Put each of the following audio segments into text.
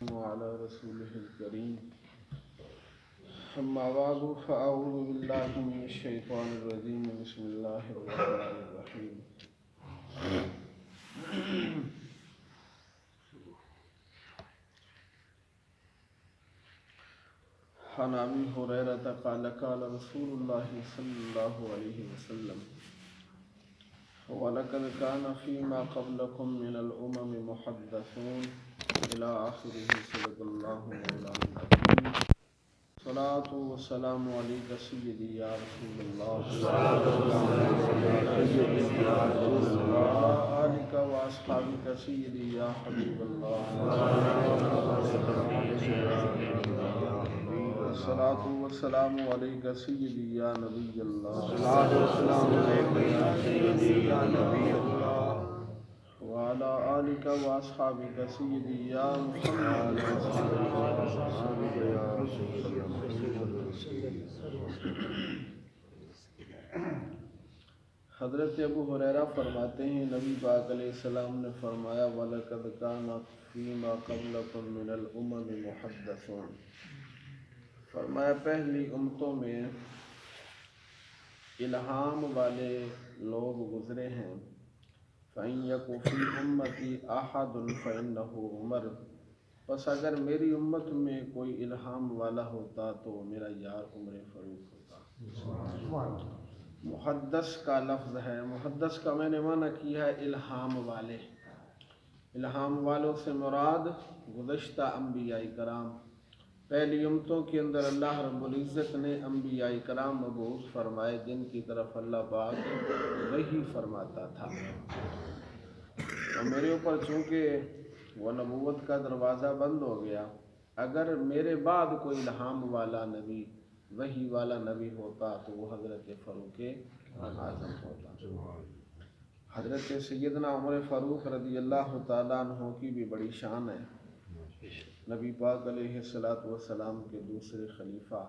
وعلى رسوله الكريم أما بعد فأعوذ بالله من الشيطان الرجيم بسم الله الرحمن الرحيم عن أبي هريرة قال قال رسول الله صلى الله عليه وسلم ولقد كان فيما قبلكم من الأمم محدثون إلى آخره صدق الله مولانا العظيم صلاة والسلام عليك سيدي يا رسول الله وعلى آلك وأصحابك سيدي يا حبيب الله الصلاة والسلام عليك سيدي يا نبي الله وعلى آلك وأصحابك سيدي يا محمد حضرت ابو ہریرہ فرماتے ہیں نبی پاک علیہ السلام نے فرمایا وَلَقَدْ كَانَ فِيمَا قَبْلَكُم مِّنَ الْأُمَمِ مُحَدَّثُونَ، فرمایا پہلی امتوں میں الہام والے لوگ گزرے ہیں. فَإِن يَكُ فِي أُمَّتِي أَحَدٌ فَإِنَّهُ عُمَرٌ، پس اگر میری امت میں کوئی الہام والا ہوتا تو میرا یار عمر فاروق ہوتا. محدث کا لفظ ہے، محدث کا میں نے معنی کیا ہے الہام والے. الہام والوں سے مراد گزشتہ انبیاء کرام، پہلی امتوں کے اندر اللہ رب العزت نے انبیاء کرام مبعوث فرمائے جن کی طرف اللہ پاک وحی فرماتا تھا. اور میرے اوپر چونکہ وہ نبوت کا دروازہ بند ہو گیا، اگر میرے بعد کوئی الہام والا نبی، وحی والا نبی ہوتا تو وہ حضرت فاروق اعظم ہوتا. حضرت سیدنا عمر فاروق رضی اللہ تعالیٰ عنہ کی بھی بڑی شان ہے. نبی پاک علیہ السلام کے دوسرے خلیفہ.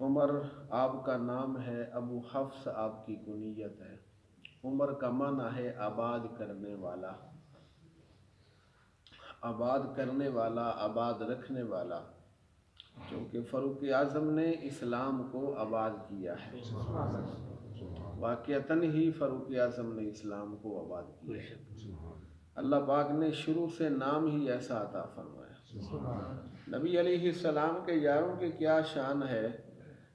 عمر آپ کا نام ہے، ابو حفص آپ کی کنیت ہے. عمر کا معنی ہے آباد کرنے والا، آباد کرنے والا، آباد رکھنے والا، کیونکہ فاروق اعظم نے اسلام کو آباد کیا ہے. واقعتاً ہی فاروق اعظم نے اسلام کو آباد کیا ہے. اللہ پاک نے شروع سے نام ہی ایسا عطا فرمایا. نبی علیہ السلام کے یاروں کی کیا شان ہے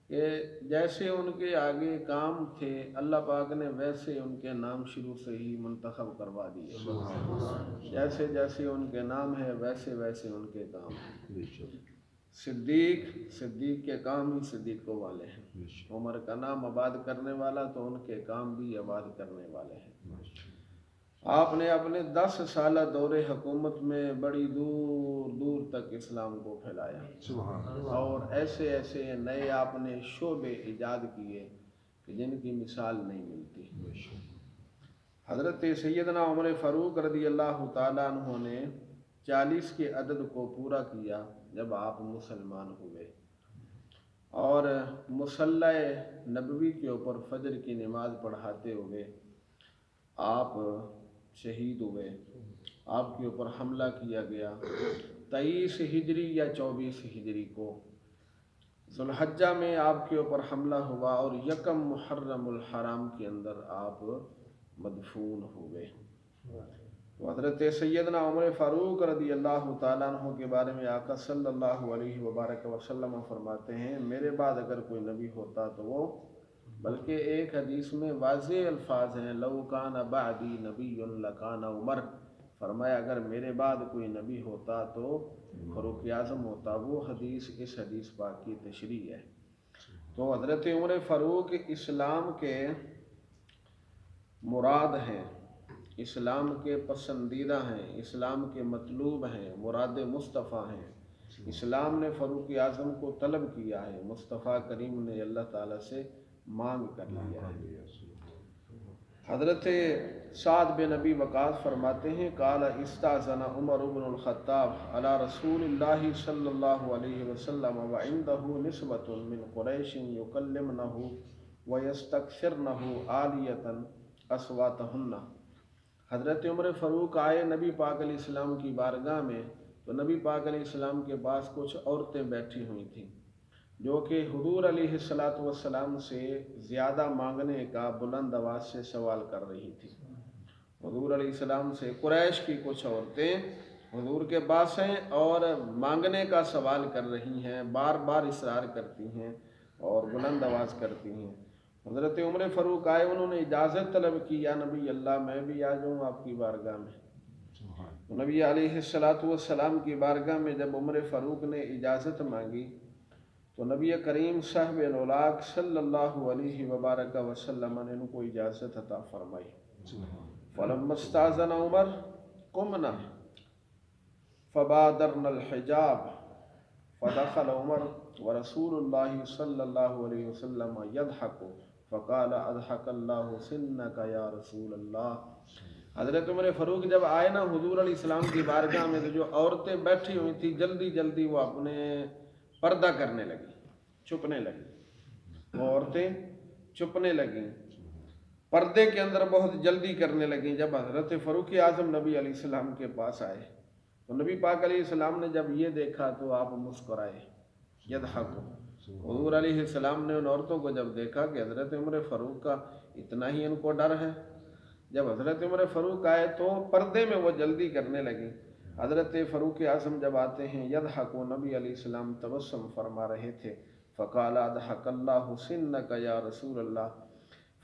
کہ جیسے ان کے آگے کام تھے اللہ پاک نے ویسے ان کے نام شروع سے ہی منتخب کروا دیے. جیسے جیسے ان کے نام ہے ویسے ویسے ان کے کام ہیں. صدیق کے کام ہی صدیقوں والے ہیں. عمر کا نام آباد کرنے والا تو ان کے کام بھی آباد کرنے والے ہیں. آپ نے اپنے 10 سالہ دور حکومت میں بڑی دور دور تک اسلام کو پھیلایا، اور ایسے ایسے نئے آپ نے شعبے ایجاد کیے کہ جن کی مثال نہیں ملتی. حضرت سیدنا عمر فاروق رضی اللہ تعالیٰ عنہ نے 40 کے عدد کو پورا کیا جب آپ مسلمان ہوئے، اور مصلی نبوی کے اوپر فجر کی نماز پڑھاتے ہوئے آپ شہید ہوئے. آپ کے اوپر حملہ کیا گیا 23 ہجری یا 24 ہجری کو ذوالحجہ میں آپ کے اوپر حملہ ہوا، اور 1 محرم الحرام کے اندر آپ مدفون ہوئے. حضرت سیدنا عمر فاروق رضی اللہ تعالیٰ عنہ کے بارے میں آقا صلی اللہ علیہ وبارک وسلم فرماتے ہیں میرے بعد اگر کوئی نبی ہوتا تو وہ، بلکہ ایک حدیث میں واضح الفاظ ہیں لو کان بعدی نبی لکان عمر، فرمایا اگر میرے بعد کوئی نبی ہوتا تو فاروق اعظم ہوتا. وہ حدیث اس حدیث پاک کی تشریح ہے. تو حضرت عمر فاروق اسلام کے مراد ہیں، اسلام کے پسندیدہ ہیں، اسلام کے مطلوب ہیں، مراد مصطفیٰ ہیں. اسلام نے فاروق اعظم کو طلب کیا ہے، مصطفیٰ کریم نے اللہ تعالیٰ سے مانگ کر لیا ہے. حضرت سعد بن ابی وقاص فرماتے ہیں قال استاذن عمر بن الخطاب علی رسول اللہ صلی اللہ علیہ وسلم وعنده نسبۃ من قریش یکلمنہ ویستکثرنہ عالیۃ اصواتہن. حضرت عمر فاروق آئے نبی پاک علیہ السلام کی بارگاہ میں تو نبی پاک علیہ السلام کے پاس کچھ عورتیں بیٹھی ہوئی تھیں جو کہ حضور علیہ الصلاۃ والسلام سے زیادہ مانگنے کا بلند آواز سے سوال کر رہی تھی۔ حضور علیہ السلام سے قریش کی کچھ عورتیں حضور کے پاس ہیں اور مانگنے کا سوال کر رہی ہیں، بار بار اصرار کرتی ہیں اور بلند آواز کرتی ہیں۔ حضرت عمر فاروق آئے، انہوں نے اجازت طلب کی، یا نبی اللہ میں بھی آ جاؤں آپ کی بارگاہ میں۔ نبی علیہ الصلاۃ والسلام کی بارگاہ میں جب عمر فاروق نے اجازت مانگی تو نبی کریم صاحب الاولاق صلی اللہ علیہ وبارک وسلم نے ان کو اجازت عطا فرمائی۔ فلما استاذن عمر قمنا فبادرنا الحجاب فدخل عمر ورسول اللہ صلی اللہ علیہ وسلم يضحك فقال اضحك اللہ سنك یا رسول اللہ۔ حضرت عمر فاروق جب آئے نا حضور علیہ السلام کی بارگاہ میں تو جو عورتیں بیٹھی ہوئی تھی جلدی جلدی وہ اپنے پردہ کرنے لگی، چھپنے لگی، وہ عورتیں چھپنے لگیں، پردے کے اندر بہت جلدی کرنے لگیں۔ جب حضرت فاروق اعظم نبی علیہ السلام کے پاس آئے تو نبی پاک علیہ السلام نے جب یہ دیکھا تو آپ مسکرائے، یضحک۔ حضور علیہ السلام نے ان عورتوں کو جب دیکھا کہ حضرت عمر فاروق کا اتنا ہی ان کو ڈر ہے، جب حضرت عمر فاروق آئے تو پردے میں وہ جلدی کرنے لگی۔ حضرت فاروق اعظم جب آتے ہیں یضحک، نبی علیہ السلام تبسم فرما رہے تھے۔ فقال اضحک اللہ سنک یا رسول اللہ۔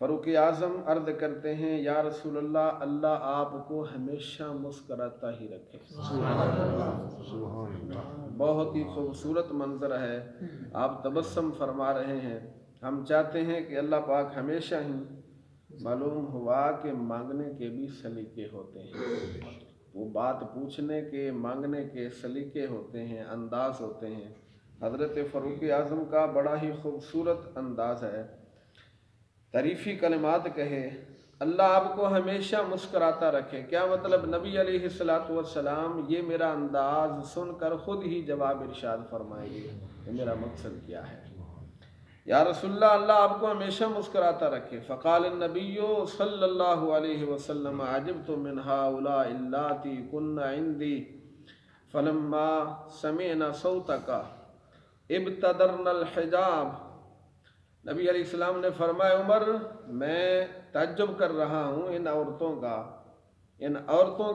فاروق اعظم عرض کرتے ہیں یا رسول اللہ، اللہ آپ کو ہمیشہ مسکراتا ہی رکھے۔ بہت ہی خوبصورت منظر ہے، آپ تبسم فرما رہے ہیں۔ ہم چاہتے ہیں کہ اللہ پاک ہمیشہ ہی، معلوم ہوا کہ مانگنے کے بھی سلیقے ہوتے ہیں، وہ بات پوچھنے کے مانگنے کے سلیقے ہوتے ہیں، انداز ہوتے ہیں۔ حضرت فاروق اعظم کا بڑا ہی خوبصورت انداز ہے، تعریفی کلمات کہے، اللہ آپ کو ہمیشہ مسکراتا رکھے۔ کیا مطلب؟ نبی علیہ الصلاۃ والسلام یہ میرا انداز سن کر خود ہی جواب ارشاد فرمائیں گے کہ میرا مقصد کیا ہے۔ یا رسول اللہ، اللہ آپ کو ہمیشہ مسکراتا رکھے۔ فقال النبی صلی اللہ علیہ وسلم عجبت من هؤلاء اللاتي كن عندي فلما سمعنا صوتك ابتدرنا الحجاب۔ نبی علیہ السلام نے فرمایا عمر، میں تعجب کر رہا ہوں ان عورتوں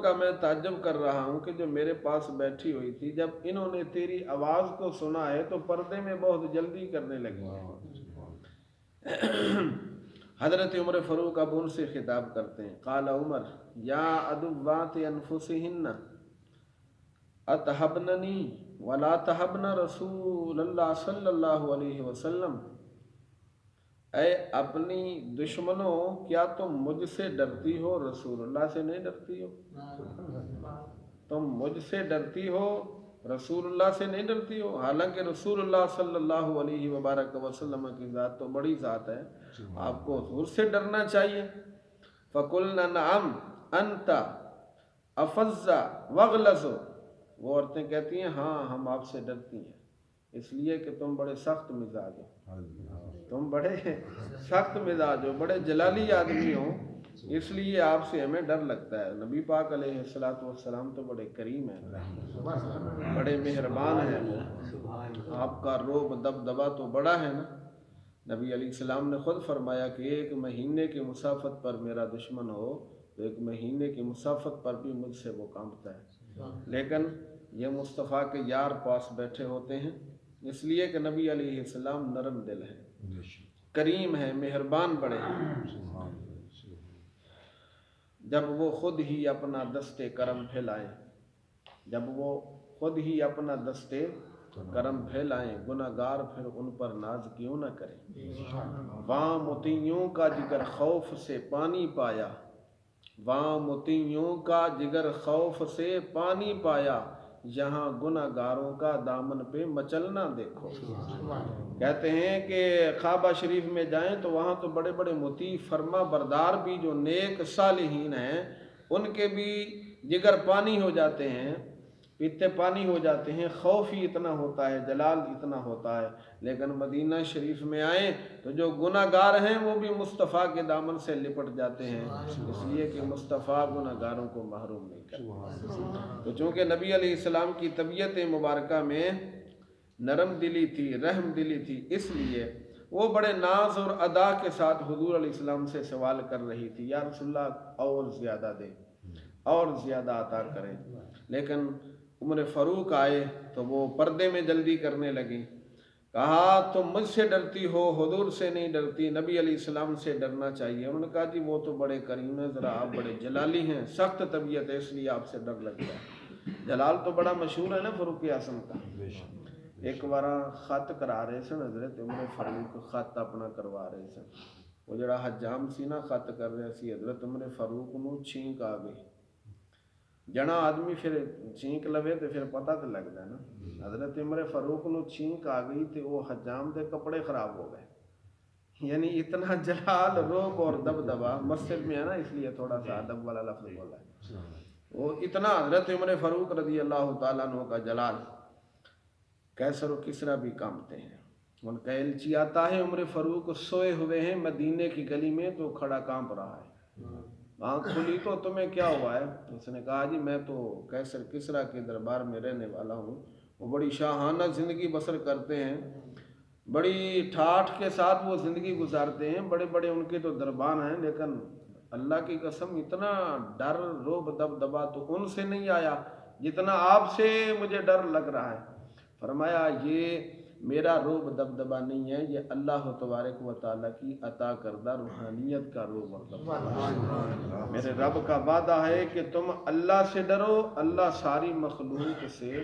کا میں تعجب کر رہا ہوں کہ جو میرے پاس بیٹھی ہوئی تھی، جب انہوں نے تیری آواز کو سنا ہے تو پردے میں بہت جلدی کرنے لگی ہیں۔ حضرت عمر فاروق اب ان سے خطاب کرتے ہیں، قال عمر یا عدوات انفسہن اتحبننی ولا تحبن رسول اللہ صلی اللہ علیہ وسلم۔ اے اپنی دشمنوں، کیا تم مجھ سے ڈرتی ہو، رسول اللہ سے نہیں ڈرتی ہو؟ تم مجھ سے ڈرتی ہو، رسول اللہ سے نہیں ڈرتی ہو؟ حالانکہ رسول اللہ صلی اللہ علیہ وبارک وسلم کی ذات تو بڑی ذات ہے، آپ کو حضور سے ڈرنا چاہیے۔ فَقُلْنَا نَعَمْ أَنْتَ أَفَزَّ وَغْلَظُ۔ وہ عورتیں کہتی ہیں ہاں ہم آپ سے ڈرتی ہیں، اس لیے کہ تم بڑے سخت مزاج ہو، تم بڑے سخت مزاج ہو، بڑے جلالی آدمی ہو، اس لیے آپ سے ہمیں ڈر لگتا ہے۔ نبی پاک علیہ الصلاۃ والسلام تو بڑے کریم ہیں، بڑے مہربان ہیں، آپ کا روب دبدبا تو بڑا ہے نا۔ نبی علیہ السلام نے خود فرمایا کہ ایک مہینے کی مسافت پر میرا دشمن ہو تو ایک مہینے کی مسافت پر بھی مجھ سے وہ کانپتا ہے، لیکن یہ مصطفیٰ کے یار پاس بیٹھے ہوتے ہیں، اس لیے کہ نبی علیہ السلام نرم دل ہے، کریم ہے، مہربان بڑے ہیں۔ جب وہ خود ہی اپنا دستے کرم پھیلائیں، جب وہ خود ہی اپنا دستے کرم پھیلائیں، گناہگار پھر ان پر ناز کیوں نہ کریں۔ وہاں مطیعوں کا جگر خوف سے پانی پایا، وہاں مطیعوں کا جگر خوف سے پانی پایا، یہاں گناہگاروں کا دامن پہ مچلنا دیکھو۔ کہتے ہیں کہ کعبہ شریف میں جائیں تو وہاں تو بڑے بڑے مطیع فرما بردار بھی جو نیک صالحین ہیں ان کے بھی جگر پانی ہو جاتے ہیں، پیتے پانی ہو جاتے ہیں، خوف ہی اتنا ہوتا ہے، جلال اتنا ہوتا ہے. لیکن مدینہ شریف میں آئیں تو جو گناہ گار ہیں وہ بھی مصطفیٰ کے دامن سے لپٹ جاتے ہیں، اس لیے کہ مصطفیٰ گناہ گاروں کو محروم نہیں کرتے. تو چونکہ نبی علیہ السلام کی طبیعت مبارکہ میں نرم دلی تھی، رحم دلی تھی، اس لیے وہ بڑے ناز اور ادا کے ساتھ حضور علیہ السلام سے سوال کر رہی تھی، یا رسول اللہ اور زیادہ دے، اور زیادہ عطا کریں. لیکن عمر فاروق آئے تو وہ پردے میں جلدی کرنے لگی. کہا تم مجھ سے ڈرتی ہو، حضور سے نہیں ڈرتی، نبی علیہ السلام سے ڈرنا چاہیے. انہوں نے کہا جی وہ تو بڑے کریم ہیں، ذرا آپ بڑے جلالی ہیں، سخت طبیعت ہے، اس لیے آپ سے ڈر لگتا ہے. جلال تو بڑا مشہور ہے نا فاروق اعظم کا. ایک بار خط کرا رہے سن حضرت عمر فاروق، خط اپنا کروا رہے سن. وہ جڑا حجام سی نا خط کر رہے سی، حضرت عمر فاروق نو چھینک آ گئی. جنا آدمی پھر چھینک لوے تو پھر پتہ تو لگتا ہے نا. حضرت عمر فاروق نو چھینک آ گئی تو وہ حجام دے کپڑے خراب ہو گئے. یعنی اتنا جلال، روب اور دبدبا. مسجد میں ہے نا اس لیے تھوڑا سا ادب والا لفظ بولا ہے. وہ اتنا حضرت عمر فاروق رضی اللہ تعالیٰ عنہ کا جلال. کیسر و کسرا بھی کامتے ہیں. ان کا ایلچی آتا ہے، عمر فاروق سوئے ہوئے ہیں مدینے کی گلی میں تو کھڑا کانپ رہا ہے. آنکھ کھلی تو تمہیں کیا ہوا ہے؟ اس نے کہا جی میں تو کیسر کسرا کے دربار میں رہنے والا ہوں. وہ بڑی شاہانہ زندگی بسر کرتے ہیں، بڑی ٹھاٹھ کے ساتھ وہ زندگی گزارتے ہیں، بڑے بڑے ان کے تو دربان ہیں. لیکن اللہ کی قسم اتنا ڈر، روب، دبدبا تو ان سے نہیں آیا جتنا آپ سے مجھے ڈر لگ رہا ہے. فرمایا یہ میرا روب دبدبا نہیں ہے، یہ اللہ تبارک و تعالیٰ کی عطا کردہ روحانیت کا روب اور دبدبا. میرے رب کا وعدہ ہے کہ تم اللہ سے ڈرو، اللہ ساری مخلوق سے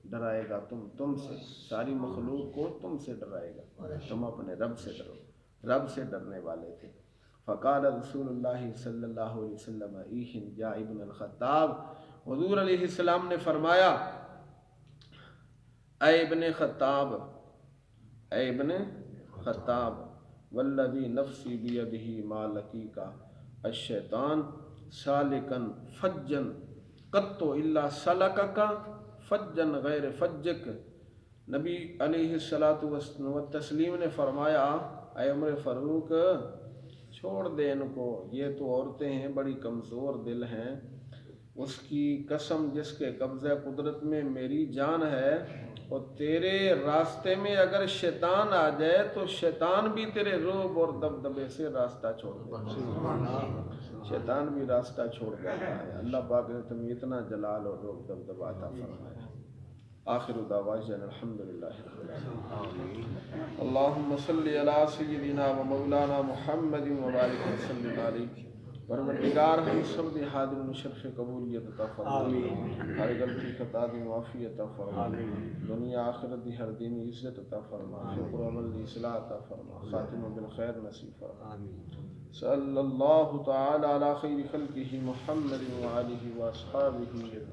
ڈرائے گا. تم سے، ساری مخلوق کو تم سے ڈرائے گا. تم اپنے رب سے ڈرو. رب سے ڈرنے والے تھے. فقال رسول اللہ صلی اللہ علیہ وسلم ایہن یا ابن الخطاب. حضور علیہ السلام نے فرمایا اے ابن خطاب، اے ابن خطاب، والذی نفسی بیدہ ما لقیکا الشیطان سالکن فجن قط الا سلککا فجن غیر فجک. نبی علیہ الصلوۃ والتسلیم نے فرمایا اے عمر فاروق چھوڑ دے ان کو، یہ تو عورتیں ہیں، بڑی کمزور دل ہیں. اس کی قسم جس کے قبضہ قدرت میں میری جان ہے، اور تیرے راستے میں اگر شیطان آ جائے تو شیطان بھی تیرے روب اور دبدبے سے راستہ چھوڑ دیتا ہے. شیطان بھی راستہ چھوڑ دیتا ہے. اللہ پاک نے تمہیں اتنا جلال اور روب دبدبا عطا فرمایا. آخر دعوانا الحمدللہ رب العالمین. اللہم صلی علی سیدنا و مولانا محمد وبارک وسلم علیہ. پروردگار ہم سب نے حاضر و شرف قبولیت عطا فرما، ہر غلطی خطا دی معافی عطا فرما، دنیا آخرت دی ہر دین عزت عطا فرما، فکر و عمل دی اصلاح عطا فرما، خاتمہ بالخیر نصیب فرما. صلی اللہ تعالی علی خیر خلقہ محمد و آلہ و اصحابہ اجمعین.